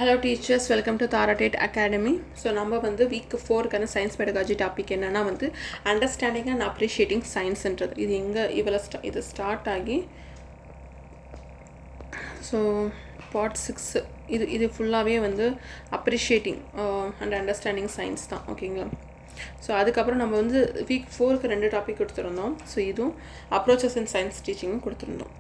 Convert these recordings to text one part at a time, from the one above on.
Hello teachers, welcome to Tharatate Academy. So நம்ம வந்து week 4 science pedagogy topic என்னன்னா வந்து understanding and appreciating science ன்றது இது எங்க இது ஸ்டார்ட் ஆகி ஸோ part 6 இது ஃபுல்லாகவே வந்து appreciating and understanding science தான் ஓகேங்களா. ஸோ அதுக்கப்புறம் நம்ம வந்து week 4க்கு 2 டாபிக் கொடுத்துருந்தோம். ஸோ இதுவும் approaches in science teaching கொடுத்துருந்தோம்.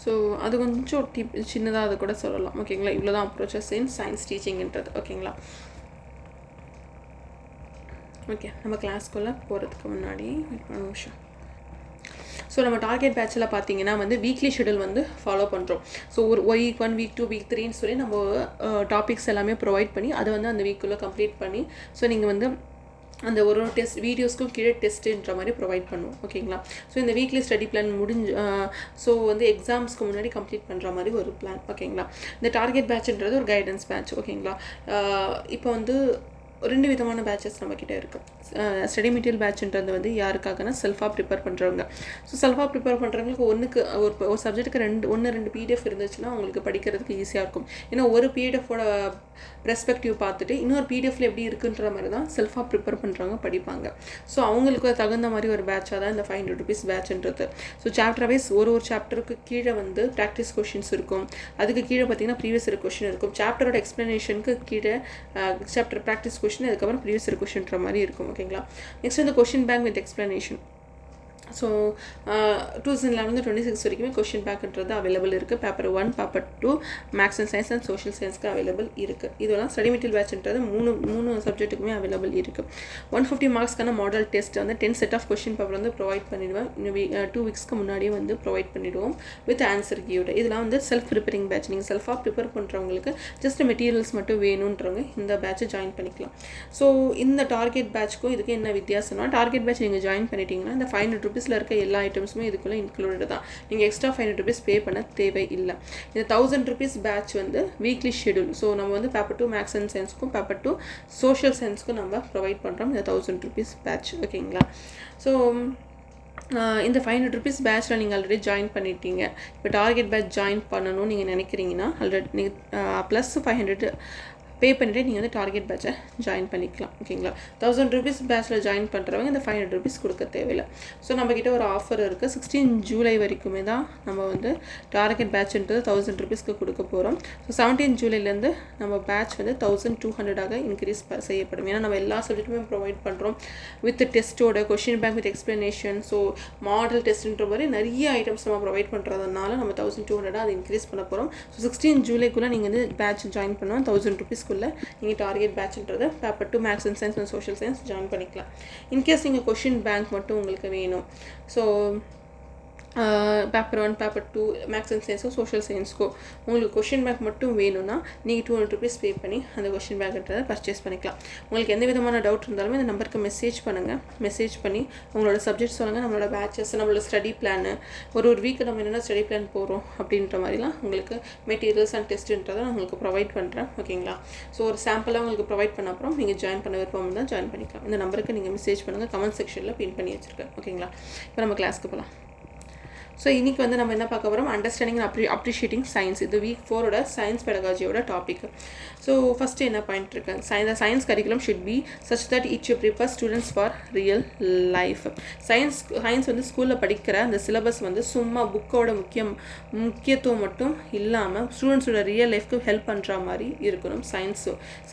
ஸோ அது கொஞ்சம் சின்னதாக அது கூட சொல்லலாம் ஓகேங்களா. இவ்வளோ தான் அப்ரோச்சஸ் இன் சயின்ஸ் டீச்சிங்ன்றது ஓகேங்களா. ஓகே, நம்ம கிளாஸ்க்குள்ளே போகிறதுக்கு முன்னாடி ஒரு நிமிஷம். ஸோ நம்ம டார்கெட் பேட்சில் பார்த்தீங்கன்னா வந்து வீக்லி ஷெடியூல் வந்து ஃபாலோ பண்ணுறோம். ஸோ ஒரு வீக் 1 வீக் 2 வீக் 3ன்னு சொல்லி நம்ம டாபிக்ஸ் எல்லாமே ப்ரொவைட் பண்ணி அதை வந்து அந்த வீக்குள்ளே கம்ப்ளீட் பண்ணி ஸோ நீங்கள் வந்து அந்த ஒரு டெஸ்ட் வீடியோஸ்க்கும் கீழே டெஸ்ட்டுன்ற மாதிரி ப்ரொவைட் பண்ணுவோம் ஓகேங்களா. ஸோ இந்த வீக்லி ஸ்டடி பிளான் ஸோ வந்து எக்ஸாம்ஸ்க்கு முன்னாடி கம்ப்ளீட் பண்ணுற மாதிரி ஒரு பிளான் ஓகேங்களா. இந்த டார்கெட் பேட்ச்ன்றது ஒரு கைடன்ஸ் பேட்ச் ஓகேங்களா. இப்போ வந்து 2 விதமான பேட்சஸ் நம்மக்கிட்ட இருக்குது. ஸ்டடி மெட்டீரியல் பேட்ச்ன்றது வந்து யாருக்காகனா செல்ஃபாக ப்ரிப்பேர் பண்ணுறவங்க. ஸோ செல்ஃபாக ப்ரிப்பேர் பண்ணுறவங்களுக்கு ஒரு சப்ஜெக்ட்டுக்கு 2 பிடிஎஃப் இருந்துச்சுன்னா அவங்களுக்கு படிக்கிறதுக்கு ஈஸியாக இருக்கும். ஏன்னா ஒரு பிடிஎஃபோட பெர்ஸ்பெக்டிவ் பார்த்துட்டு இன்னொரு பிடிஎஃப்ல எப்படி இருக்குன்ற மாதிரி தான் செல்ஃபாக ப்ரிப்பேர் பண்ணுறவங்க படிப்பாங்க. ஸோ அவங்களுக்கு தகுந்த மாதிரி ஒரு பேட்சாக தான் இந்த 500 rupees பேட்ச்ன்றது. ஸோ சாப்டர் வைஸ் ஒரு சாப்டருக்கு கீழே வந்து ப்ராக்டிஸ் கொஷின்ஸ் இருக்கும். அதுக்கு கீழே பார்த்தீங்கன்னா ப்ரீவியஸ் இயர் கொஷின் இருக்கும். சாப்டரோட எக்ஸ்ப்ளனேஷனுக்கு கீழே சாப்டர் ப்ராக்டிஸ் கொஷின் அதுக்கப்புறம் ப்ரீவியஸ் இயர் கொஷின்ற மாதிரி இருக்கும் ஓகேங்களா. நெக்ஸ்ட் வந்து question bank with explanation. So 2011-26 வரைக்குமே கொஷின் பேங்க்ன்றது அவைலபிள் இருக்குது. Paper 1 paper 2 maths and science and social சயின்ஸ்க்கு அவைலபிள் இருக்குது. இதெல்லாம் ஸ்டடி மெட்டீரியல் பேட்ச்ன்றது மூணு சப்ஜெக்ட்டுக்குமே அவைலபிள் இருக்குது. 150 மார்க்ஸ்க்கான மாடல் டெஸ்ட் வந்து 10 செட் ஆஃப் கொஷின் பேப்பர் வந்து ப்ரொவைட் பண்ணிடுவேன். இன்னும் 2 வீக்ஸ்க்கு முன்னாடியே வந்து ப்ரொவைட் பண்ணிவிடுவோம் வித் ஆன்சர் கீயோட. இதெல்லாம் வந்து செல்ஃப் ப்ரிப்பேரிங் பேட்ச். நீங்கள் செல்ஃபாக ப்ரிப்பேர் பண்ணுறவங்களுக்கு ஜஸ்ட் மெட்டீரியல்ஸ் மட்டும் வேணுன்றவங்க இந்த பேட்சை ஜாயின் பண்ணிக்கலாம். ஸோ இந்த டார்கெட் பேட்ச்க்கும் இதுக்கு என்ன வித்தியாசம்னா, டார்கெட் பேட்ச் நீங்கள் ஜாயின் பண்ணிட்டீங்கன்னா இந்த 500 rupees இருக்க எல்லா ஐட்டம்ஸுமே இதுக்குள்ளே இன்க்ளூடட் தான். நீங்கள் எக்ஸ்ட்ரா 500 rupees பே பண்ண தேவை இல்லை. இந்த 1000 rupees பேட்ச் வந்து வீக்லி ஷெடியூல். ஸோ நம்ம வந்து பேப்பர் 2 மேக்ஸ் அண்ட் சயின்ஸ்க்கும் பேப்பர் 2 சோஷியல் சயின்ஸ்க்கும் நம்ம ப்ரொவைட் பண்ணுறோம் இந்த 1000 rupees பேட்ச் ஓகேங்களா. ஸோ இந்த 500 rupees பேட்ச்சில் நீங்கள் ஆல்ரெடி ஜாயின் பண்ணிட்டீங்க. இப்போ டார்கெட் பேட்ச் ஜாயின் பண்ணணும்னு நீங்கள் நினைக்கிறீங்கன்னா ஆல்ரெடி நீங்கள் ப்ளஸ் 500 பே பண்ணிவிட்டு நீங்கள் வந்து டார்கெட் பேட்சை ஜாயின் பண்ணிக்கலாம் ஓகேங்களா. 1000 rupees பேட்சில் ஜாயின் பண்ணுறவங்க இந்த 500 rupees கொடுக்க தேவையில்லை. ஸோ நம்மக்கிட்ட ஒரு ஆஃபர் இருக்குது. 16 ஜூலை வரைக்குமே தான் நம்ம வந்து டார்கெட் பேட்ச்ன்றது 1000 rupeesக்கு கொடுக்க போகிறோம். ஸோ 17 ஜூலைலேருந்து நம்ம பேட்ச் வந்து 1200 இன்க்ரீஸ் செய்யப்படும். ஏன்னா நம்ம எல்லா சப்ஜெக்ட்டுமே ப்ரொவைட் பண்ணுறோம் வித் டெஸ்ட்டோட question bank with explanation. So model டெஸ்ட்ன்ற மாதிரி நிறைய ஐட்டம்ஸ் நம்ம ப்ரொவைட் பண்ணுறதுனால நம்ம 1200 அது இன்க்ரீஸ் பண்ண போகிறோம். ஸோ 16 ஜூலைக்குள்ளே நீங்கள் வந்து பேட்ச் ஜாயின் பண்ணுவோம். 1000 rupees நீங்கள் டார்கெட் பேட்ச்ன்றது paper 2 maths and science and social science join பண்ணிக்கலாம். இன்கேஸ் நீங்கள் கொஷின் பேங்க் மட்டும் உங்களுக்கு வேணும். So paper 1 paper 2 maths and சயின்ஸோ சோஷியல் சயின்ஸ்க்கோ உங்களுக்கு கொஷின் பேங்க் மட்டும் வேணும்னா நீங்கள் 200 rupees பே பண்ணி அந்த கொஷின் பேங்க்ன்றதை பர்ச்சேஸ் பண்ணிக்கலாம். உங்களுக்கு எந்த விதமான டவுட் இருந்தாலுமே இந்த நம்பருக்கு மெசேஜ் பண்ணுங்கள். மெசேஜ் பண்ணி உங்களோட சப்ஜெக்ட் சொல்லுங்கள். நம்மளோட பேட்சஸ் நம்மளோட ஸ்டடி பிளானு ஒரு வீக்கு நம்ம என்னென்ன ஸ்டடி பிளான் போகிறோம் அப்படின்ற மாதிரிலாம் உங்களுக்கு மெட்டீரியல்ஸ் அண்ட் டெஸ்ட்டுன்றதை நான் உங்களுக்கு ப்ரொவைட் பண்ணுறேன் ஓகேங்களா. ஸோ ஒரு சாம்பிளாக உங்களுக்கு ப்ரொவைட் பண்ண அப்புறம் நீங்கள் ஜாயின் பண்ண விருப்பம் தான் ஜாயின் பண்ணிக்கலாம். இந்த நம்பருக்கு நீங்கள் மெசேஜ் பண்ணுங்கள். கமெண்ட் செக்ஷனில் பின் பண்ணி வச்சுருக்கேன் ஓகேங்களா. இப்போ நம்ம கிளாஸ்க்கு போகலாம். ஸோ இன்றைக்கி வந்து நம்ம என்ன பார்க்க போகிறோம், அண்டர்ஸ்டாண்டிங் அண்ட் அப்ரிஷியேட்டிங் சயின்ஸ். இது வீக் 4ஓட சயின்ஸ் பெடகாஜியோட டாபிக். ஸோ ஃபஸ்ட்டு என்ன பாயிண்ட் இருக்கு, science curriculum should be such that it should prepare students for real life. Science வந்து ஸ்கூலில் படிக்கிற அந்த சிலபஸ் வந்து சும்மா புக்கோட முக்கியத்துவம் மட்டும் இல்லாமல் ஸ்டூடெண்ட்ஸோட ரியல் லைஃப்க்கு ஹெல்ப் பண்ணுற மாதிரி இருக்கணும்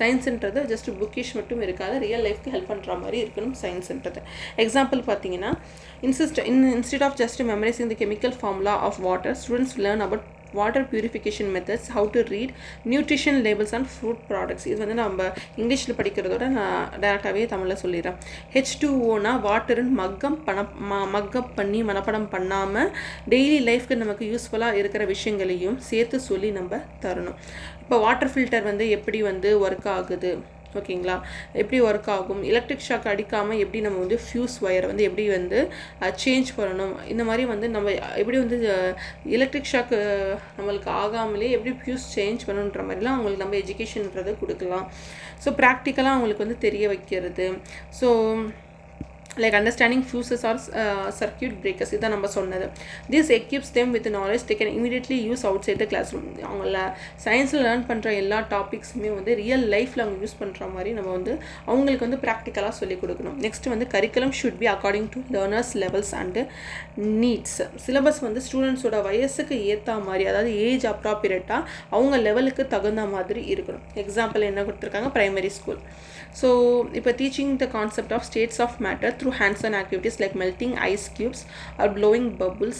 சயின்ஸுன்றது ஜஸ்ட் புக்கிஷ் மட்டும் இருக்காது, ரியல் லைஃப்க்கு ஹெல்ப் பண்ணுற மாதிரி இருக்கணும் சயின்ஸுன்றது. எக்ஸாம்பிள் பார்த்தீங்கன்னா instead of just memorizing the chemical formula of water, students learn about water purification methods, how to read nutrition labels and food products. இது வந்து நம்ம இங்கிலீஷில் படிக்கிறதோட நான் டேரெக்டாகவே தமிழில் சொல்லிடுறேன். H2Oனா வாட்டருன்னு மக்கப் பண்ணி மனப்படம் பண்ணாமல் டெய்லி லைஃப்க்கு நமக்கு யூஸ்ஃபுல்லாக இருக்கிற விஷயங்களையும் சேர்த்து சொல்லி நம்ம தரணும். இப்போ வாட்டர் ஃபில்டர் வந்து எப்படி வந்து ஒர்க் ஆகுது ஓகேங்களா, எப்படி ஒர்க் ஆகும், எலக்ட்ரிக் ஷாக் அடிக்காமல் எப்படி நம்ம வந்து ஃபியூஸ் ஒயரை வந்து எப்படி வந்து சேஞ்ச் பண்ணணும், இந்த மாதிரி வந்து நம்ம எப்படி வந்து எலக்ட்ரிக் ஷாக் நம்மளுக்கு ஆகாமலே எப்படி ஃபியூஸ் சேஞ்ச் பண்ணணுன்ற மாதிரிலாம் அவங்களுக்கு நம்ம எஜுகேஷன்ன்றதை கொடுக்கலாம். ஸோ ப்ராக்டிக்கலாக அவங்களுக்கு வந்து தெரிய வைக்கிறது. So like understanding fuses or circuit breakers. இதான் நம்ம சொன்னது. This equips them with knowledge they can immediately use outside the classroom. அவங்கள சயின்ஸில் லேர்ன் பண்ணுற எல்லா டாபிக்ஸுமே வந்து ரியல் லைஃப்பில் அவங்க யூஸ் பண்ணுற மாதிரி நம்ம வந்து அவங்களுக்கு வந்து ப்ராக்டிக்கலாக சொல்லிக் கொடுக்கணும். நெக்ஸ்ட் வந்து curriculum should B according to learners levels and needs. Syllabus வந்து ஸ்டூடெண்ட்ஸோட வயசுக்கு ஏற்ற மாதிரி, அதாவது ஏஜ் அப்ராப்ரியேட்டாக அவங்க லெவலுக்கு தகுந்த மாதிரி இருக்கணும். எக்ஸாம்பிள் என்ன கொடுத்துருக்காங்க, ப்ரைமரி ஸ்கூல். ஸோ இப்போ teaching the concept of states of matter through hands-on activities like melting ice cubes or blowing bubbles,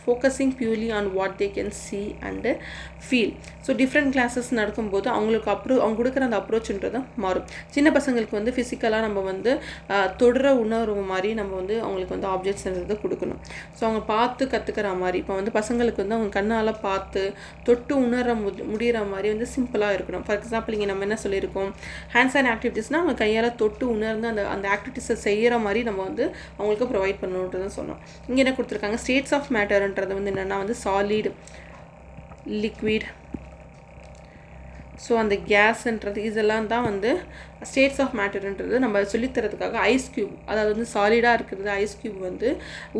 focusing purely on what they can see and feel. So different classes நடக்கும்போது அவங்களுக்கு அவங்க கொடுக்குற அந்த அப்ரோச்சுன்றது மாறும். சின்ன பசங்களுக்கு வந்து ஃபிசிக்கலாக நம்ம வந்து தொடர உணர்வு மாதிரி நம்ம வந்து அவங்களுக்கு வந்து ஆப்ஜெக்ட்ஸ்ன்றது கொடுக்கணும். ஸோ அவங்க பார்த்து கற்றுக்கிற மாதிரி, இப்போ வந்து பசங்களுக்கு வந்து அவங்க கண்ணால் பார்த்து தொட்டு உணர முடிகிற மாதிரி வந்து சிம்பிளாக இருக்கணும். ஃபார் எக்ஸாம்பிள் இங்கே நம்ம என்ன சொல்லியிருக்கோம், ஹேண்ட்ஸ் அண்ட் ஆக்டிவிட்டீஸ்னால் அவங்க கையால் தொட்டு உணர்ந்து அந்த ஆக்டிவிட்டீஸை செய்கிற மாதிரி நம்ம வந்து அவங்களுக்கு ப்ரொவைட் பண்ணணுன்றதை சொன்னோம். இங்கே என்ன கொடுத்துருக்காங்க, ஸ்டேட்ஸ் ஆஃப் மேட்டர்ன்றது வந்து என்னென்னா வந்து சாலிட், லிக்விட், ஸோ அந்த கேஸ்ன்றது இதெல்லாம் தான் வந்து ஸ்டேட்ஸ் ஆஃப் மேட்டர்ன்றது நம்ம சொல்லித்தரதுக்காக. ஐஸ் க்யூப், அதாவது வந்து சாலிடாக இருக்கிறது ஐஸ் க்யூப் வந்து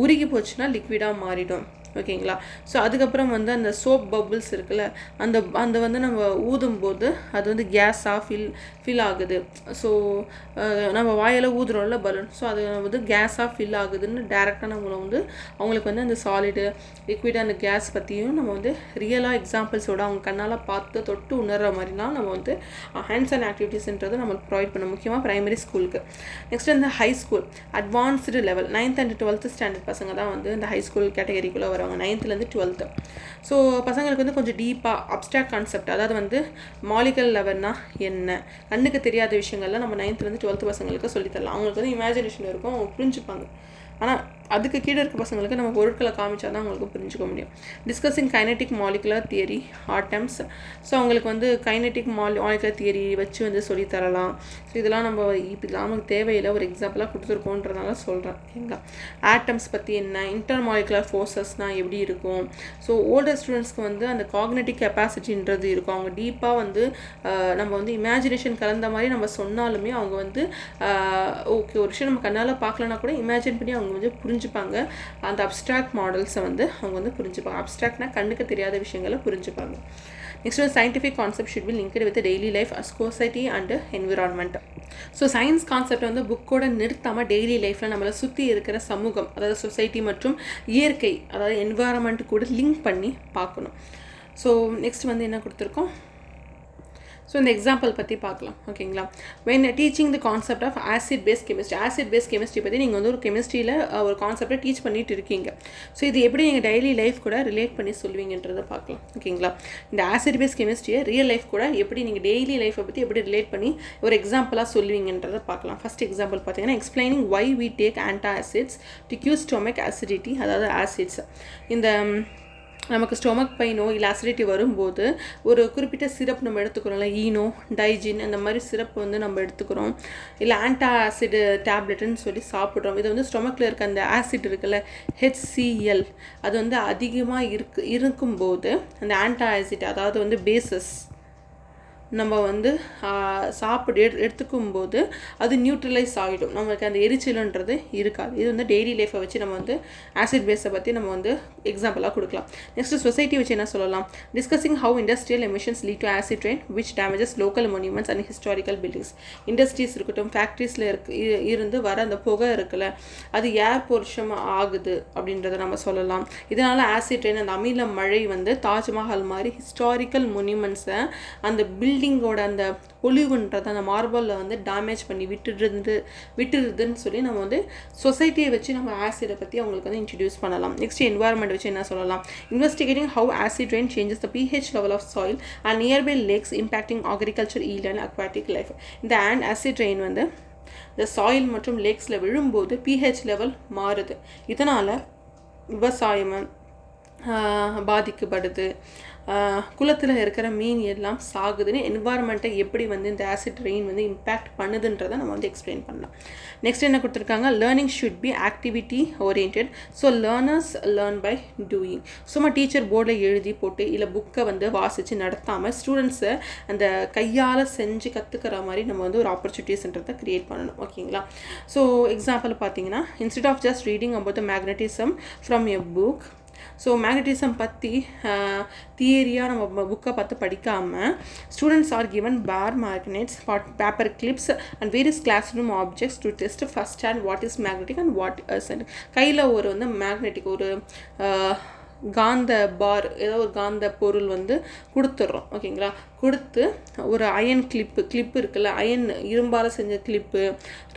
உருகி போச்சுன்னா லிக்விடாக மாறிடும். ஓகேங்களா. ஸோ அதுக்கப்புறம் வந்து அந்த சோப் பபுள்ஸ் இருக்குல்ல, அந்த வந்து நம்ம ஊதும்போது அது வந்து கேஸாக ஃபில் ஆகுது. ஸோ நம்ம வாயில் ஊதுறோம்ல பலூன், ஸோ அது வந்து கேஸாக ஃபில் ஆகுதுன்னு டேரெக்டாக அவங்களுக்கு வந்து அந்த சாலிடு, லிக்விட், அந்த கேஸ் பற்றியும் நம்ம வந்து ரியலாக எக்ஸாம்பிள்ஸோட அவங்க கண்ணால் பார்த்து தொட்டு உணர்கிற மாதிரிலாம் நம்ம வந்து ஹேண்ட்ஸ் அண்ட் ஆக்டிவிட்டீஸ்ன்றது நம்மளுக்கு ப்ரொவைட் பண்ணணும், முக்கியமாக ப்ரைமரி ஸ்கூலுக்கு. நெக்ஸ்ட் இந்த high school advanced level 9th and 12th standard பசங்க தான் வந்து இந்த ஹை ஸ்கூல் கேட்டகரிக்குள்ளே வருவாங்க, 9th-லேருந்து 12th. ஸோ பசங்களுக்கு வந்து கொஞ்சம் டீப்பாக அப்ஸ்ட்ராக்ட் கான்செப்ட், அதாவது வந்து மாலிகுலர் லெவல்னா என்ன, கண்ணுக்கு தெரியாத விஷயங்கள்லாம் நம்ம 9th-லேருந்து 12th பசங்களுக்கு சொல்லித்தரலாம். அவங்களுக்கு வந்து இமேஜினேஷன் இருக்கும், அவங்க புரிஞ்சுப்பாங்க. ஆனால் அதுக்கு கீழே இருக்க பசங்களுக்கு நம்ம பொருட்களை காமிச்சா தான் அவங்களுக்கு புரிஞ்சுக்க முடியும். Discussing kinetic molecular theory atoms. So அவங்களுக்கு வந்து கைனட்டிக் மாலிகுலர் தியரி வச்சு வந்து சொல்லித்தரலாம். ஸோ இதெல்லாம் நமக்கு தேவையில்லை, ஒரு எக்ஸாம்பிளாக கொடுத்துருக்கோன்றதுனால சொல்கிறேன். ஓகேங்களா. ஆட்டம்ஸ் பற்றி என்ன, இன்டர் மாலிகுலர் ஃபோர்ஸஸ்னால் எப்படி இருக்கும். ஸோ ஓல்டர் ஸ்டூடெண்ட்ஸ்க்கு வந்து அந்த காக்னேட்டிவ் கெப்பாசிட்டின்றது இருக்கும். அவங்க டீப்பாக வந்து நம்ம வந்து இமேஜினேஷன் கலந்த மாதிரி நம்ம சொன்னாலுமே அவங்க வந்து ஓகே ஒரு விஷயம் நம்ம கண்ணால் பார்க்கலனா கூட இமேஜின் பண்ணி அவங்க வந்து புரிஞ்சுப்பாங்க. அந்த அப்ஸ்ட்ராக்ட் மாடல்ஸை வந்து அவங்க வந்து புரிஞ்சுப்பாங்க. அப்ஸ்ட்ராக்ட்னா கண்ணுக்கு தெரியாத விஷயங்களை புரிஞ்சுப்பாங்க. நெக்ஸ்ட் வந்து scientific concept should be linked with daily life, society and environment. So science concept வந்து புக்கோட நிறுத்தாமல் டெய்லி லைஃப்பில் நம்மளை சுற்றி இருக்கிற சமூகம், அதாவது சொசைட்டி மற்றும் இயற்கை, அதாவது என்விரான்மெண்ட் கூட லிங்க் பண்ணி பார்க்கணும். ஸோ நெக்ஸ்ட் வந்து என்ன கொடுத்துருக்கோம், ஸோ இந்த எக்ஸாம்பிள் பற்றி பார்க்கலாம். ஓகேங்களா. when teaching the concept of acid base chemistry பற்றி நீங்கள் வந்து ஒரு கெமிஸ்ட்ரியில் ஒரு கான்செப்டை டீச் பண்ணிட்டு இருக்கீங்க. ஸோ இது எப்படி நீங்கள் டெய்லி லைஃப் கூட ரிலேட் பண்ணி சொல்லுவீங்கன்றதை பார்க்கலாம். ஓகேங்களா. இந்த ஆசிட் பேஸ் கெமிஸ்ட்ரியை ரியல் லைஃப் கூட எப்படி நீங்கள் டெய்லி லைஃப்பை பற்றி எப்படி ரிலேட் பண்ணி ஒரு எக்ஸாம்பிளாக சொல்லுவீங்கன்றதை பார்க்கலாம். ஃபஸ்ட் எக்ஸாம்பிள் பார்த்தீங்கன்னா explaining why we take antacids to cure stomach acidity, அதாவது ஆசிட்ஸ். இந்த நமக்கு ஸ்டொமக் பெயினோ இல்லை அசிடிட்டி வரும்போது ஒரு குறிப்பிட்ட சிரப் நம்ம எடுத்துக்கிறோம்ல, ஈனோ, டைஜின், அந்த மாதிரி சிரப் வந்து நம்ம எடுத்துக்கிறோம், இல்லை ஆன்டா ஆசிட் டேப்லெட்டுன்னு சொல்லி சாப்பிட்றோம். இது வந்து ஸ்டொமக்கில் இருக்க அந்த ஆசிட் இருக்குல்ல, HCl, அது வந்து அதிகமாக இருக்கும்போது அந்த ஆன்டா ஆசிட், அதாவது வந்து பேசஸ் நம்ம வந்து எடுத்துக்கும்போது அது நியூட்ரலைஸ் ஆகிடும், நம்மளுக்கு அந்த எரிச்சலுன்றது இருக்காது. இது வந்து டெய்லி லைஃப்பை வச்சு நம்ம வந்து ஆசிட் பேஸை பற்றி நம்ம வந்து எக்ஸாம்பிளாக கொடுக்கலாம். நெக்ஸ்ட்டு சொசைட்டி வச்சு என்ன சொல்லலாம், discussing how industrial emissions lead to acid rain which damages local monuments and historical buildings. Industries இருக்கட்டும், ஃபேக்ட்ரிஸில் இருந்து வர அந்த புகை இருக்குல்ல, அது ஏர் பொல்யூஷன் ஆகுது அப்படின்றத நம்ம சொல்லலாம். இதனால் ஆசிட் ரெயின், அந்த அமில மழை வந்து தாஜ்மஹால் மாதிரி ஹிஸ்டாரிக்கல் மொனியூமெண்ட்ஸை, அந்த பில்டிங்கோட அந்த பொலிவுன்றதை அந்த மார்பலில் வந்து டேமேஜ் பண்ணி விட்டுருதுன்னு சொல்லி நம்ம வந்து சொசைட்டியை வச்சு நம்ம ஆசிடை பற்றி அவங்களுக்கு வந்து இன்ட்ரடியூஸ் பண்ணலாம். நெக்ஸ்ட் என்வாயர்மெண்ட் வச்சு என்ன சொல்லலாம், investigating how acid rain changes the pH level of soil and nearby lakes impacting agriculture yield and aquatic life. இந்த ஆசிட் ரெயின் வந்து இந்த சாயில் மற்றும் லேக்ஸில் விழும்போது pH லெவல் மாறுது. இதனால் விவசாயம் பாதிக்கப்படுது, குளத்தில் இருக்கிற மீன் எல்லாம் சாகுதுன்னு என்வாயர்மெண்ட்டை எப்படி வந்து இந்த ஆசிட் ரெயின் வந்து இம்பேக்ட் பண்ணுதுன்றதை நம்ம வந்து எக்ஸ்பிளைன் பண்ணலாம். நெக்ஸ்ட் என்ன கொடுத்துருக்காங்க, learning should be activity oriented. So learners learn by doing. சும்மா டீச்சர் போர்டில் எழுதி போட்டு இல்லை புக்கை வந்து வாசித்து நடத்தாமல் ஸ்டூடெண்ட்ஸை அந்த கையால் செஞ்சு கற்றுக்கிற மாதிரி நம்ம வந்து ஒரு ஆப்பர்ச்சுனிட்டிஸ்ன்றதை க்ரியேட் பண்ணணும். ஓகேங்களா. ஸோ எக்ஸாம்பிள் பார்த்தீங்கன்னா, instead of just reading about the magnetism from a book. So magnetism பற்றி தியரியாக நம்ம புக்கை பார்த்து படிக்காமல் students are given bar magnets, paper clips and various classroom objects to test first hand what is magnetic and what is. கையில் ஒரு வந்து magnetic ஒரு காந்த பார் ஏதோ ஒரு காந்த பொருள் வந்து கொடுத்துட்றோம். ஓகேங்களா. கொடுத்து ஒரு அயன் கிளிப்பு இருக்குல்ல, அயன் இரும்பால் செஞ்ச clip,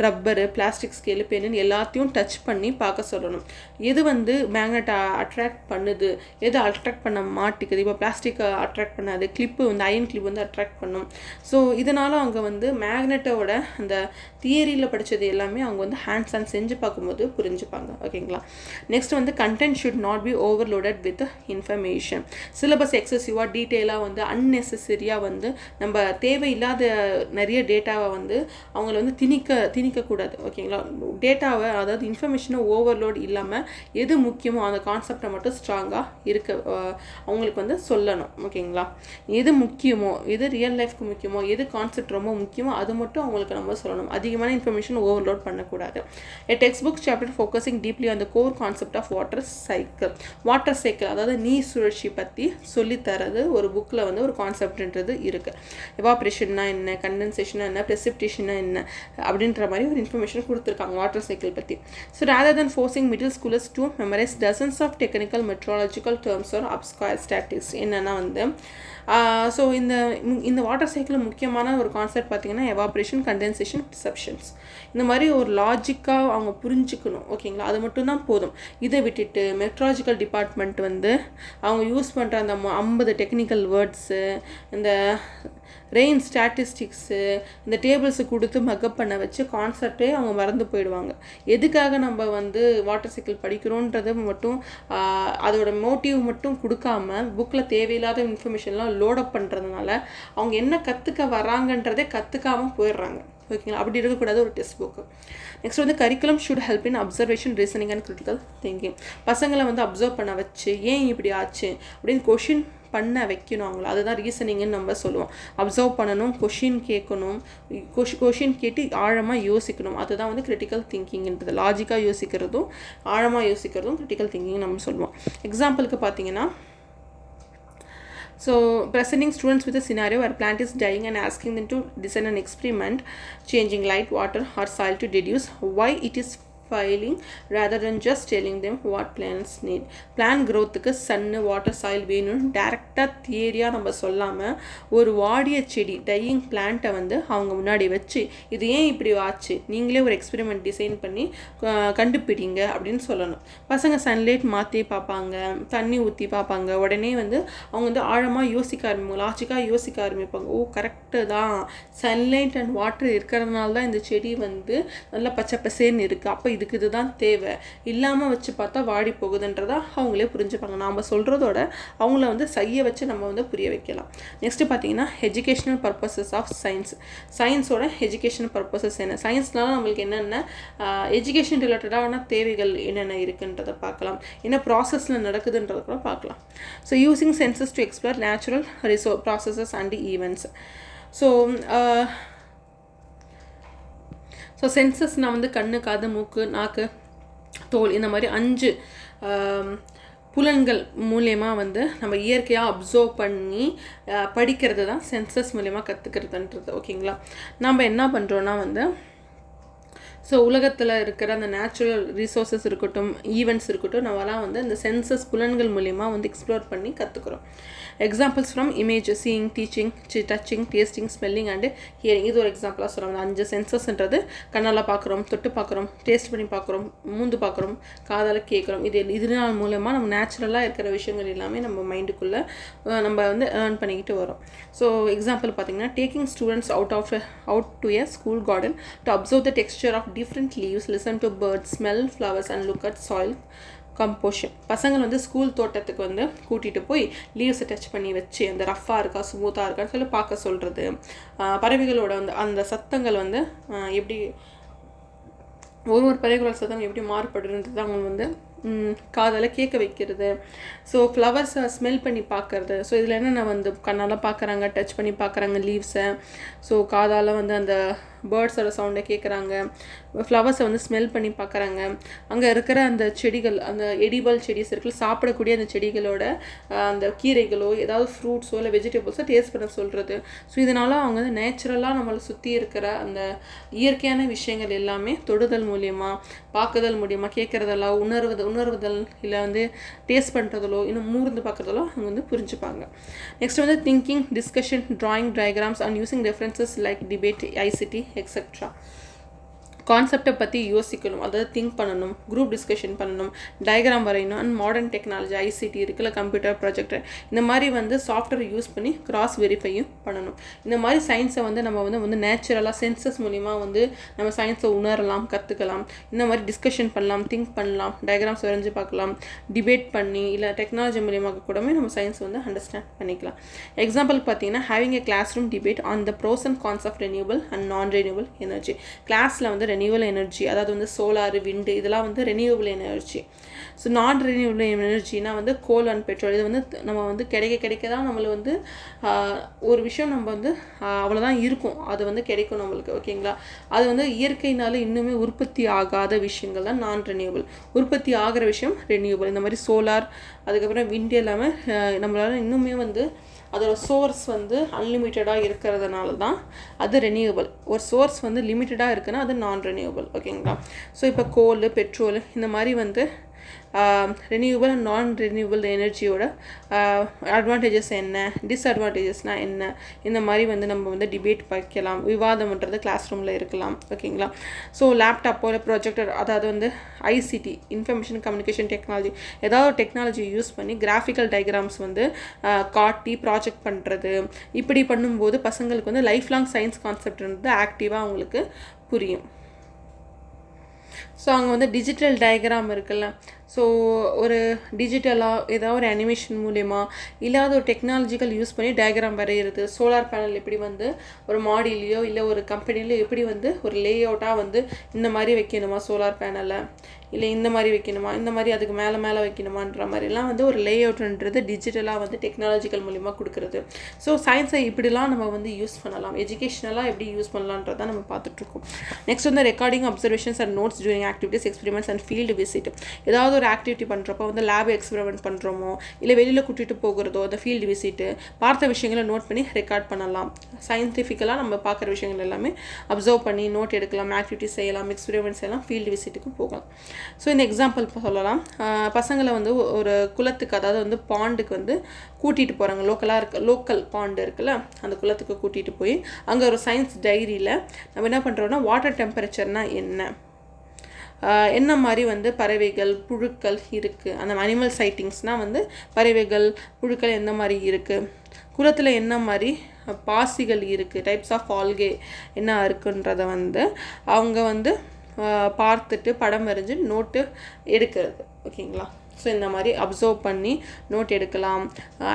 rubber, plastic scale, pen எல்லாத்தையும் டச் பண்ணி பார்க்க சொல்லணும். எது வந்து மேக்னெட்டை அட்ராக்ட் பண்ணுது, எது அட்ராக்ட் பண்ண மாட்டிக்குது. இப்போ பிளாஸ்டிக்கை அட்ராக்ட் பண்ணாது, கிளிப்பு வந்து அயன் கிளிப் வந்து அட்ராக்ட் பண்ணும். ஸோ இதனால் அவங்க வந்து மேக்னெட்டோட அந்த தியரியில் படித்தது எல்லாமே அவங்க வந்து ஹேண்ட்ஸ் ஆன் செஞ்சு பார்க்கும்போது புரிஞ்சுப்பாங்க. ஓகேங்களா. நெக்ஸ்ட் வந்து content should not be overloaded with information. Syllabus எக்ஸசிவாக டீட்டெயிலாக வந்து அன்னெசரியாக வந்து நம்ம தேவையில்லாத நிறைய டேட்டாவை வந்து அவங்கள வந்து திணிக்கக்கூடாது. ஓகேங்களா. டேட்டாவை அதாவது இன்ஃபர்மேஷனை ஓவர்லோட் இல்லாமல் எது முக்கியமோ அந்த கான்செப்டை மட்டும் ஸ்ட்ராங்காக அவங்களுக்கு வந்து சொல்லணும். ஓகேங்களா. எது முக்கியமோ, எது ரியல் லைஃப்க்கு முக்கியமோ, எது கான்செப்ட் ரொம்ப முக்கியமோ அது மட்டும் அவங்களுக்கு நம்ம சொல்லணும். அதிகமான இன்ஃபர்மேஷன் ஓவர்லோட் பண்ணக்கூடாது. A textbook chapter focusing deeply on the core concept of water cycle. Water cycle அதாவது நீர் சுழற்சி பற்றி சொல்லித்தரது ஒரு புக்கில் வந்து ஒரு கான்செப்ட்ன்றது இருக்குது. எவாப்ரேஷன்னா என்ன, கண்டென்சேஷனா என்ன, ப்ரெசிபிடேஷனா என்ன அப்படின்ற மாதிரி ஒரு இன்ஃபர்மேஷன் கொடுத்துருக்காங்க வாட்டர் சைக்கிள் பற்றி. So rather than forcing middle schoolers to memorise dozens of technical meteorological terms or obscure statistics என்னென்னா வந்து ஸோ இந்த வாட்டர் சைக்கிளில் முக்கியமான ஒரு கான்செப்ட் பார்த்திங்கன்னா எவாப்ரேஷன், கண்டென்சேஷன், ப்ரிசப்ஷன்ஸ். இந்த மாதிரி ஒரு லாஜிக்காக அவங்க புரிஞ்சுக்கணும். ஓகேங்களா. அது மட்டும்தான் போதும். இதை விட்டுட்டு மெட்ராலஜிக்கல் டிபார்ட்மெண்ட் வந்து அவங்க யூஸ் பண்ணுற அந்த 50 டெக்னிக்கல் வேர்ட்ஸு, இந்த ரெயின் ஸ்டாட்டிஸ்டிக்ஸு, இந்த டேபிள்ஸு கொடுத்து மக்கப் பண்ண வச்சு கான்செப்டே அவங்க மறந்து போயிடுவாங்க. எதுக்காக நம்ம வந்து வாட்டர் சைக்கிள் படிக்கிறோன்றது மட்டும் அதோட மோட்டிவ் மட்டும் கொடுக்காம புக்கில் தேவையில்லாத இன்ஃபர்மேஷன்லாம் லோடப் பண்ணுறதுனால அவங்க என்ன கற்றுக்க வராங்கன்றதே கற்றுக்காமல் போயிடுறாங்க. ஓகேங்களா. அப்படி இருக்கக்கூடாது ஒரு டெக்ஸ்ட் புக்கு. நெக்ஸ்ட் வந்து curriculum should help in observation, reasoning and critical thinking. பசங்களை வந்து அப்சர்வ் பண்ண வச்சு ஏன் இப்படி ஆச்சு அப்படின்னு கொஷின் பண்ண வைக்கணும் அவங்கள. அதுதான் ரீசனிங்னு நம்ம சொல்லுவோம். அப்சர்வ் பண்ணணும், கொஷின் கேட்கணும், கொஷின் கேட்டு ஆழமாக யோசிக்கணும். அதுதான் வந்து கிரிட்டிக்கல் திங்கிங்ன்றது. லாஜிக்காக யோசிக்கிறதும் ஆழமாக யோசிக்கிறதும் கிரிட்டிக்கல் திங்கிங் நம்ம சொல்லுவோம். எக்ஸாம்பிளுக்கு பார்த்தீங்கன்னா, so presenting students with a scenario where plant is dying and asking them to design an experiment changing light, water or soil to deduce why it is failing rather than just telling them what plants need. plant growthக்கு சன்னு, water, soil வேணும்னு டேரெக்டாக தியரியாக நம்ம சொல்லாமல் ஒரு வாடிய செடி dyeing பிளான்ட்டை வந்து அவங்க முன்னாடி வச்சு இது ஏன் இப்படி ஆச்சு, நீங்களே ஒரு எக்ஸ்பெரிமெண்ட் டிசைன் பண்ணி கண்டுபிடிங்க அப்படின்னு சொல்லணும். பசங்க சன்லைட் மாற்றி பார்ப்பாங்க, தண்ணி ஊற்றி பார்ப்பாங்க. உடனே வந்து அவங்க வந்து ஆழமாக யோசிக்க ஆரம்பிப்பாங்க, லாஜிக்காக யோசிக்க ஆரம்பிப்பாங்க. ஓ கரெக்டு தான், சன்லைட் அண்ட் வாட்டர் இருக்கிறதுனால தான் இந்த செடி வந்து நல்லா பச்சை பசேன்னு இருக்குது, அப்போ இதுக்கு இதுதான் தேவை, இல்லாமல் வச்சு பார்த்தா வாடி போகுதுன்றதா அவங்களே புரிஞ்சுப்பாங்க. நாம் சொல்கிறதோட அவங்கள வந்து செய்ய வச்சு நம்ம வந்து புரிய வைக்கலாம். நெக்ஸ்ட்டு பார்த்தீங்கன்னா எஜுகேஷனல் பர்பஸஸ் ஆஃப் சயின்ஸ். சயின்ஸோட எஜுகேஷனல் பர்பஸஸ் என்ன, சயின்ஸ்னால நம்மளுக்கு என்னென்ன எஜுகேஷன் ரிலேட்டடான தேவைகள் என்னென்ன இருக்குன்றதை பார்க்கலாம், என்ன ப்ராசஸில் நடக்குதுன்றதை கூட பார்க்கலாம். So using senses to explore natural processes and events. So சென்சஸ்னால் வந்து கண்ணு, காது, மூக்கு, நாக்கு, தோல் இந்த மாதிரி 5 புலன்கள் மூலயமா வந்து நம்ம இயற்கையாக அப்சர்வ் பண்ணி படிக்கிறது தான் சென்சஸ் மூலயமா கற்றுக்கிறதுன்றது. ஓகேங்களா. நம்ம என்ன பண்ணுறோன்னா வந்து ஸோ உலகத்தில் இருக்கிற அந்த நேச்சுரல் ரிசோர்ஸஸ் இருக்கட்டும், ஈவெண்ட்ஸ் இருக்கட்டும், நம்மலாம் வந்து அந்த சென்சஸ் புலன்கள் மூலயமா வந்து எக்ஸ்ப்ளோர் பண்ணி கற்றுக்குறோம். Examples from image, seeing, teaching, touching, tasting, smelling and hearing. இது ஒரு எக்ஸாம்பிளாக சொல்கிறோம். 5 சென்சஸ்ன்றது கண்ணால் பார்க்குறோம், தொட்டு பார்க்குறோம், டேஸ்ட் பண்ணி பார்க்குறோம், மூந்து பார்க்குறோம், காதால் கேட்குறோம். இதனால் மூலமாக நம்ம நேச்சுரலாக இருக்கிற விஷயங்கள் எல்லாமே நம்ம மைண்டுக்குள்ளே நம்ம வந்து ஏர்ன் பண்ணிக்கிட்டு வரோம். ஸோ எக்ஸாம்பிள் பார்த்திங்கன்னா, taking students out to a school garden to observe the texture of different leaves, listen to birds, smell flowers and look at soil composition. பசங்கள் வந்து ஸ்கூல் தோட்டத்துக்கு வந்து கூட்டிகிட்டு போய் லீவ்ஸை டச் பண்ணி வச்சு அந்த ரஃப்பாக இருக்கா ஸ்மூத்தாக இருக்கான்னு சொல்லி பார்க்க சொல்கிறது. பறவைகளோட வந்து அந்த சத்தங்கள் வந்து எப்படி ஒரு பறவைகளோட சத்தம் எப்படி மாறுபடுறது அவங்க வந்து காதால் கேட்க வைக்கிறது. ஸோ ஃப்ளவர்ஸை ஸ்மெல் பண்ணி பார்க்குறது. ஸோ இதில் என்னென்ன வந்து கண்ணால் பார்க்குறாங்க, டச் பண்ணி பார்க்குறாங்க லீவ்ஸை. ஸோ காதால் வந்து அந்த பேர்ட்ஸோட சவுண்டை கேட்குறாங்க, ஃப்ளவர்ஸை வந்து ஸ்மெல் பண்ணி பார்க்குறாங்க. அங்கே இருக்கிற அந்த செடிகள், அந்த எடிபல் செடிஸ் இருக்குல்ல, சாப்பிடக்கூடிய அந்த செடிகளோட அந்த கீரைகளோ ஏதாவது ஃப்ரூட்ஸோ இல்லை வெஜிடபிள்ஸோ டேஸ்ட் பண்ண சொல்கிறது. ஸோ இதனால் அவங்க வந்து நேச்சுரலாக நம்மளை சுற்றி இருக்கிற அந்த இயற்கையான விஷயங்கள் எல்லாமே தொடுதல் மூலியமாக, பார்க்குதல் மூலியமாக, கேட்குறதெல்லாம் உணர்வுதல் இல்லை வந்து டேஸ்ட் பண்ணுறதோ இன்னும் மூர்ந்து பார்க்குறதோ அவங்க வந்து புரிஞ்சுப்பாங்க. நெக்ஸ்ட் வந்து thinking, discussion, drawing diagrams and using references like debate, ICT etcetera. கான்செப்டை பற்றி யோசிக்கணும், அதாவது திங்க் பண்ணணும், குரூப் டிஸ்கஷன் பண்ணணும், டயக்ராம் வரையணும். அண்ட் மாடர்ன் டெக்னாலஜி ஐசிடி இருக்குல்ல, கம்ப்யூட்டர், ப்ரொஜெக்டர், இந்த மாதிரி வந்து சாஃப்ட்வேர் யூஸ் பண்ணி கிராஸ் வெரிஃபையும் பண்ணணும். இந்த மாதிரி சயின்ஸை வந்து நம்ம வந்து நேச்சுரலாக சென்சஸ் மூலிமா வந்து நம்ம சயின்ஸை உணரலாம், கற்றுக்கலாம். இந்த மாதிரி டிஸ்கஷன் பண்ணலாம், திங்க் பண்ணலாம், டயக்ராம்ஸ் வரைஞ்சி பார்க்கலாம், டிபேட் பண்ணி இல்லை டெக்னாலஜி மூலியமாக கூடவே நம்ம சயின்ஸ் வந்து அண்டர்ஸ்டாண்ட் பண்ணிக்கலாம். எக்ஸாம்பிள் பார்த்தீங்கன்னா having a classroom debate on the pros and cons of renewal and non renewal energy. கிளாஸில் வந்து ரெனியூவல் எனர்ஜி, அதாவது வந்து சோலார், விண்டு, இதெல்லாம் வந்து renewable energy. So non renewable எனர்ஜினா வந்து கோல் அண்ட் பெட்ரோல். இது வந்து நம்ம வந்து கிடைக்க தான் நம்மளை வந்து ஒரு விஷயம் நம்ம வந்து அவ்வளோதான் இருக்கும், அது வந்து கிடைக்கும் நம்மளுக்கு. ஓகேங்களா? அது வந்து இயற்கையினால இன்னுமே உற்பத்தி ஆகாத விஷயங்கள் தான் நான் ரெனியூவபிள். உற்பத்தி ஆகிற விஷயம் ரெனியூவபிள். இந்த மாதிரி சோலார், அதுக்கப்புறம் விண்டு எல்லாமே நம்மளால இன்னுமே வந்து அதோட சோர்ஸ் வந்து அன்லிமிட்டடாக இருக்கிறதுனால தான் அது ரெனியூவபிள். ஒரு சோர்ஸ் வந்து லிமிட்டடாக இருக்குன்னா அது நான் ரெனியூவபிள். ஓகேங்களா? ஸோ இப்போ கோல், பெட்ரோல் இந்த மாதிரி வந்து ரெனியூவபிள் அண்ட் நான் ரெனியூவபிள் எனர்ஜியோட அட்வான்டேஜஸ் என்ன, டிஸ்அட்வான்டேஜஸ்னால் என்ன, இந்த மாதிரி வந்து நம்ம வந்து டிபேட் வைக்கலாம், விவாதம்ன்றது கிளாஸ் ரூமில் இருக்கலாம். ஓகேங்களா? ஸோ லேப்டாப்போ இல்லை ப்ரொஜெக்டர், அதாவது வந்து ஐசிடி, இன்ஃபர்மேஷன் கம்யூனிகேஷன் டெக்னாலஜி, ஏதாவது டெக்னாலஜி யூஸ் பண்ணி கிராஃபிக்கல் டயக்ராம்ஸ் வந்து காட்டி ப்ராஜெக்ட் பண்ணுறது. இப்படி பண்ணும்போது பசங்களுக்கு வந்து லைஃப் லாங் சயின்ஸ் கான்செப்ட்ன்றது ஆக்டிவாக அவங்களுக்கு புரியும். ஸோ அங்கே வந்து டிஜிட்டல் டயக்ராம் இருக்குல்ல, ஸோ ஒரு டிஜிட்டலாக ஏதாவது ஒரு அனிமேஷன் மூலயமா இல்லாத ஒரு டெக்னாலஜிக்கல் யூஸ் பண்ணி டயக்ராம் வரைகிறது. சோலார் பேனல் எப்படி வந்து ஒரு மாடிலையோ இல்லை ஒரு கம்பெனிலையோ எப்படி வந்து ஒரு லே அவுட்டாக வந்து இந்த மாதிரி வைக்கணுமா சோலார் பேனலை, இல்லை இந்த மாதிரி வைக்கணுமா, இந்த மாதிரி அதுக்கு மேலே வைக்கணுமான்ற மாதிரிலாம் வந்து ஒரு லே அவுட்ன்றது டிஜிட்டலாக வந்து டெக்னாலஜிக்கல் மூலிமா கொடுக்குறது. ஸோ சயின்ஸை இப்படிலாம் நம்ம வந்து யூஸ் பண்ணலாம், எஜுகேஷ்னலாக எப்படி யூஸ் பண்ணலான்றதான் நம்ம பார்த்துட்ருக்கோம். நெக்ஸ்ட் வந்து recording observations and notes during activities, experiments and field visit. ஏதாவது ஒரு ஆக்டிவிட்டி பண்ணுறப்போ வந்து லேப் எக்ஸ்பெரிமெண்ட் பண்ணுறோமோ இல்லை வெளியில் கூட்டிகிட்டு போகிறதோ அந்த ஃபீல்டு விசிட்டு பார்த்த விஷயங்களை நோட் பண்ணி ரெக்கார்ட் பண்ணலாம். சயின்டிஃபிக்கலாக நம்ம பார்க்குற விஷயங்கள் எல்லாமே அப்சர்வ் பண்ணி நோட் எடுக்கலாம், ஆக்டிவிட்டிஸ் செய்யலாம், எக்ஸ்பெரிமெண்ட்ஸ் எல்லாம் ஃபீல்டு விசிட்டுக்கு போகலாம். ஸோ இந்த எக்ஸாம்பிள் சொல்லலாம், பசங்களை வந்து ஒரு குளத்துக்கு, அதாவது வந்து பாண்டுக்கு வந்து கூட்டிகிட்டு போகிறாங்க. லோக்கல் பாண்டு இருக்குல்ல, அந்த குளத்துக்கு கூட்டிகிட்டு போய் அங்கே ஒரு சயின்ஸ் டைரியில் நம்ம என்ன பண்ணுறோன்னா வாட்டர் டெம்பரேச்சர்னால் என்ன மாதிரி வந்து பறவைகள், புழுக்கள் இருக்குது, அந்த அனிமல் சைட்டிங்ஸ்னால் வந்து பறவைகள், புழுக்கள் எந்த மாதிரி இருக்குது, குளத்தில் என்ன மாதிரி பாசிகள் இருக்குது, டைப்ஸ் ஆஃப் ஆல்கே என்ன இருக்குன்றதை வந்து அவங்க வந்து பார்த்துட்டு படம் வரைஞ்சி நோட்டு எடுக்கிறது. ஓகேங்களா? ஸோ இந்த மாதிரி அப்சர்வ் பண்ணி நோட் எடுக்கலாம்,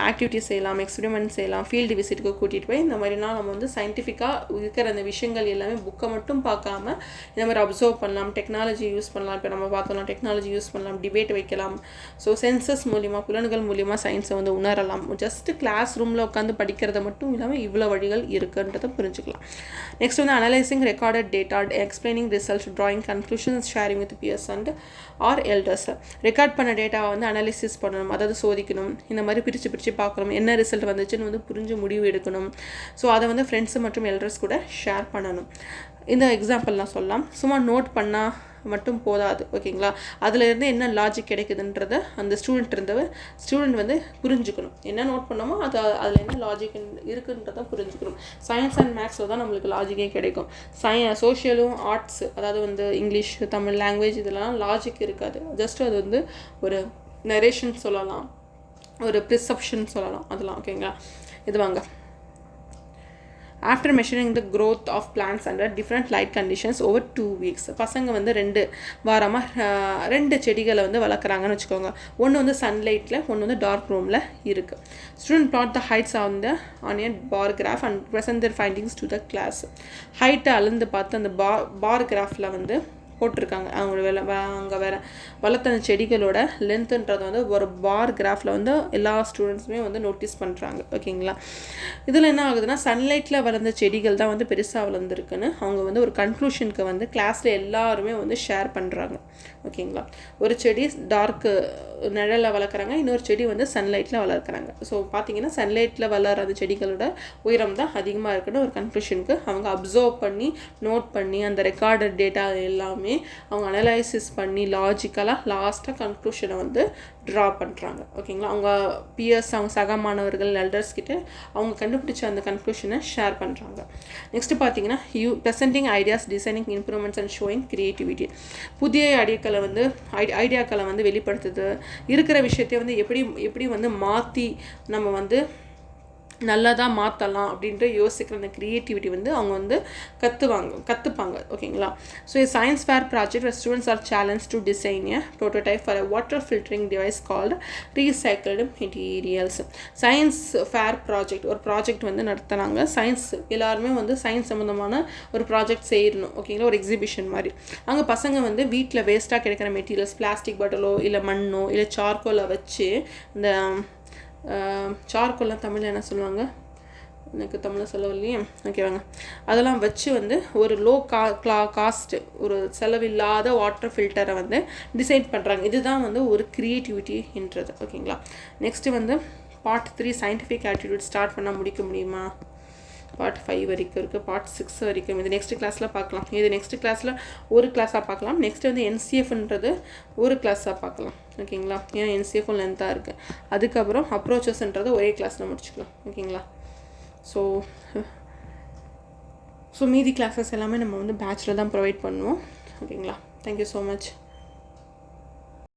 ஆக்டிவிட்டிஸ் செய்யலாம், எக்ஸ்பெரிமெண்ட் செய்யலாம், ஃபீல்டு விசிட்டுக்கு கூட்டிகிட்டு போய் இந்த மாதிரிலாம் நம்ம வந்து சயின்டிஃபிக்காக இருக்கிற அந்த விஷயங்கள் எல்லாமே புக்கை மட்டும் பார்க்காம இந்த மாதிரி அப்சர்வ் பண்ணலாம், டெக்னாலஜி யூஸ் பண்ணலாம். இப்போ நம்ம பார்த்தோம்னா டெக்னாலஜி யூஸ் பண்ணலாம், டிபேட் வைக்கலாம். ஸோ சென்சஸ் மூலிமா, புலன்கள் மூலிமா சயின்ஸை வந்து உணரலாம். ஜஸ்ட்டு கிளாஸ் ரூமில் உட்காந்து படிக்கிறத மட்டும் இல்லாமல் இவ்வளோ வழிகள் இருக்குன்றதை புரிஞ்சுக்கலாம். நெக்ஸ்ட் வந்து analysing recorded data, explaining results, drawing conclusions, sharing with peers and or elders. Record பண்ண டேட்டா வந்து அனாலிசிஸ் பண்ணணும், அதாவது சோதிக்கணும், இந்த மாதிரி பிரித்து பார்க்கணும், என்ன ரிசல்ட் வந்துச்சுன்னு வந்து புரிஞ்சு முடிவு எடுக்கணும். ஸோ அதை வந்து ஃப்ரெண்ட்ஸு மற்றும் எல்டர்ஸ் கூட ஷேர் பண்ணணும். இந்த எக்ஸாம்பிள்லாம் சொல்லலாம். சும்மா நோட் பண்ணால் மட்டும் போதாது. ஓகேங்களா? அதிலேருந்து என்ன லாஜிக் கிடைக்குதுன்றதை அந்த ஸ்டூடெண்ட் வந்து புரிஞ்சுக்கணும். என்ன நோட் பண்ணோமோ அதில் என்ன லாஜிக் இருக்குன்றதை புரிஞ்சுக்கணும். சயின்ஸ் அண்ட் மேக்ஸில் தான் நம்மளுக்கு லாஜிக்கே கிடைக்கும். சோஷியலும் ஆர்ட்ஸ், அதாவது வந்து இங்கிலீஷ், தமிழ் லாங்குவேஜ், இதெல்லாம் லாஜிக் இருக்காது. ஜஸ்ட் அது வந்து ஒரு நரேஷன் சொல்லலாம், ஒரு ப்ரிசப்ஷன் சொல்லலாம், அதெல்லாம். ஓகேங்களா? இது வாங்க after measuring the growth of plants under different light conditions over 2 weeks. பசங்க வந்து 2 வாரமாக 2 செடிகளை வந்து வளர்க்குறாங்கன்னு வச்சுக்கோங்க. ஒன்று வந்து சன்லைட்டில், ஒன்று வந்து டார்க் ரூமில் இருக்குது. Student plot the heights on a bar graph and present their findings to the class. ஹைட்டை அளந்து பார்த்து அந்த பார் கிராஃபில் வந்து போட்டிருக்காங்க. அவங்க அங்கே வேறு வளர்த்த அந்த செடிகளோட லென்த்துன்றது வந்து ஒரு பார் கிராஃபில் வந்து எல்லா ஸ்டூடெண்ட்ஸுமே வந்து நோட்டீஸ் பண்ணுறாங்க. ஓகேங்களா. இதில் என்ன ஆகுதுன்னா சன்லைட்டில் வளர்ந்த செடிகள் தான் வந்து பெருசாக வளர்ந்துருக்குன்னு அவங்க வந்து ஒரு கன்க்ளூஷனுக்கு வந்து கிளாஸில் எல்லாருமே வந்து ஷேர் பண்ணுறாங்க. ஓகேங்களா. ஒரு செடி டார்க்கு நிழலில் வளர்க்குறாங்க, இன்னொரு செடி வந்து சன்லைட்டில் வளர்க்குறாங்க. ஸோ பார்த்தீங்கன்னா சன்லைட்டில் வளர அந்த செடிகளோட உயரம் தான் அதிகமாக இருக்குன்னு ஒரு கன்க்ளூஷனுக்கு அவங்க அப்சர்வ் பண்ணி நோட் பண்ணி அந்த ரெக்கார்டட் டேட்டா எல்லாமே அவங்க அனலைசிஸ் பண்ணி லாஜிக்கலாக லாஸ்ட்டாக கன்க்ளூஷனை வந்து ட்ரா பண்ணுறாங்க. ஓகேங்களா. அவங்க பியர்ஸ், அவங்க சக மாணவர்கள், எல்டர்ஸ் கிட்ட அவங்க கண்டுபிடிச்ச அந்த கன்க்ளூஷனை ஷேர் பண்ணுறாங்க. நெக்ஸ்ட்டு பார்த்தீங்கன்னா presenting ideas, designing improvements and showing creativity. புதிய ஐடியாக்களை வந்து வெளிப்படுத்துது. இருக்கிற விஷயத்தை வந்து எப்படி வந்து மாற்றி நம்ம வந்து நல்லதாக மாற்றலாம் அப்படின்ட்டு யோசிக்கிற அந்த க்ரியேட்டிவிட்டி வந்து அவங்க வந்து கற்றுப்பாங்க. ஓகேங்களா. So science fair project students are challenge to design a prototype for a water filtering device called recycled materials. Science fair project ஒரு ப்ராஜெக்ட் வந்து நடத்துனாங்க. சயின்ஸ் எல்லாருமே வந்து சயின்ஸ் சம்மந்தமான ஒரு ப்ராஜெக்ட் செய்யணும். ஓகேங்களா. ஒரு எக்ஸிபிஷன் மாதிரி. அங்கே பசங்க வந்து வீட்டில் வேஸ்ட்டாக கிடைக்கிற மெட்டீரியல்ஸ், பிளாஸ்டிக் பாட்டிலோ இல்லை மண்ணோ இல்லை சார்கோலை வச்சு, இந்த சார்கோல்லாம் தமிழில் என்ன சொல்லுவாங்க, எனக்கு தமிழில் சொல்லவில்லையே. ஓகேவாங்க. அதெல்லாம் வச்சு வந்து ஒரு லோ காஸ்ட்டு ஒரு செலவில்லாத வாட்டர் ஃபில்டரை வந்து டிசைன் பண்ணுறாங்க. இதுதான் வந்து ஒரு க்ரியேட்டிவிட்டின்றது. ஓகேங்களா. நெக்ஸ்ட்டு வந்து பார்ட் 3 சயின்டிஃபிக் ஆட்டிடியூட் ஸ்டார்ட் பண்ணால் முடிக்க முடியுமா? பார்ட் 5 வரைக்கும் இருக்குது, பார்ட் 6 வரைக்கும். இது நெக்ஸ்ட் கிளாஸில் பார்க்கலாம். இது நெக்ஸ்ட் கிளாஸில் ஒரு கிளாஸாக பார்க்கலாம். நெக்ஸ்ட் வந்து என்சிஎஃப்ன்றது ஒரு கிளாஸாக பார்க்கலாம். ஓகேங்களா. ஏன் என்சிஎஃப்பும் லென்த்தாக இருக்குது. அதுக்கப்புறம் அப்ரோச்சஸ்ன்றது ஒரே கிளாஸில் முடிச்சுக்கலாம். ஓகேங்களா. ஸோ மீதி கிளாஸஸ் எல்லாமே நம்ம வந்து பேட்சில் தான் ப்ரொவைட் பண்ணுவோம். ஓகேங்களா. Thank you so much.